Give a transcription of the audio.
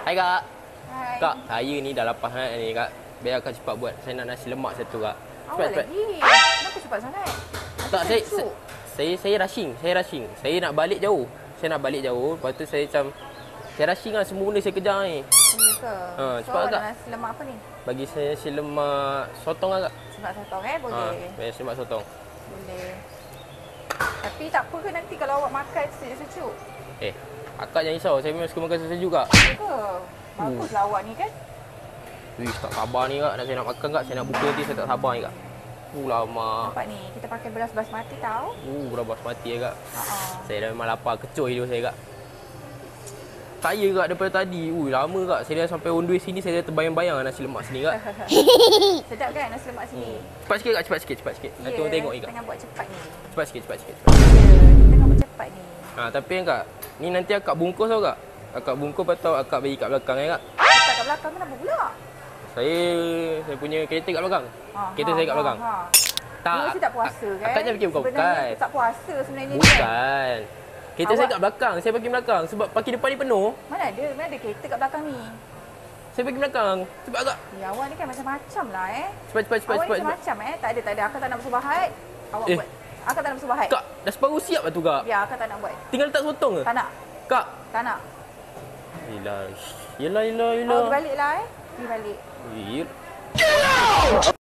Hai Kak. Hai. Kak, saya ni dah lapar sangat ni Kak. Biar Kak cepat buat. Saya nak nasi lemak satu Kak. Awal lagi. Kenapa cepat sangat? Tak, saya rushing. Saya nak balik jauh. Lepas tu saya macam saya rushing lah, semua benda saya kejar ni. Ya ke? Cepat so, Kak. nasi lemak apa ni? Bagi saya nasi lemak sotong lah Kak. Lemak sotong boleh. Nasi lemak sotong. Boleh. Tapi tak apa ke nanti kalau awak makan sejuk-sejuk? Akak jangan risau. Saya memang suka makan sejuk Kak. Ya ke? Baguslah awak ni kan? Tak sabar ni Kak. Saya nak makan Kak. Saya nak buka nanti. Saya tak sabar ni Kak. Lama. Nampak ni, kita pakai beras basmati tau. Beras basmati Kak. Saya dah memang lapar kecoh hidup saya Kak. Saya Kak daripada tadi. Lama Kak. Saya dah sampai on the way sini. Saya dah terbayang-bayang nasi lemak sini Kak. Sedap kan nasi lemak sini? Cepat sikit Kak. Cepat sikit. Nanti orang tengok ni Kak. Tengah buat cepat ni. Cepat sikit. Tengah buat cepat ni. Tapi kan Kak. Ni nanti akak bungkus tau Kak. Akak bungkus atau akak bagi kat belakang Kak. Letak kat belakang kenapa pula? Saya punya kereta kat belakang. Kereta saya kat belakang. Tak. Mesti tak puasa kan? Akak jangan fikir bukan. Sebenarnya tak puasa sebenarnya. Bukan. Kereta saya kat belakang. Saya parking belakang. Sebab parking depan ni penuh. Mana ada kereta kat belakang ni? Saya parking belakang. Sebab agak. Ya, awak ni kan macam-macam lah Cepat. Awak ni macam-macam Tak ada. Akak tak nak bersuah hati. Awak buat. Akak tak nak bersuah hati. Kak, dah separuh siap lah tu Kak. Ya, akak tak nak buat. Tinggal letak sotong ke? Tak nak. Kak. Tak nak. Yelah. Awak pergi balik lah. Pergi balik.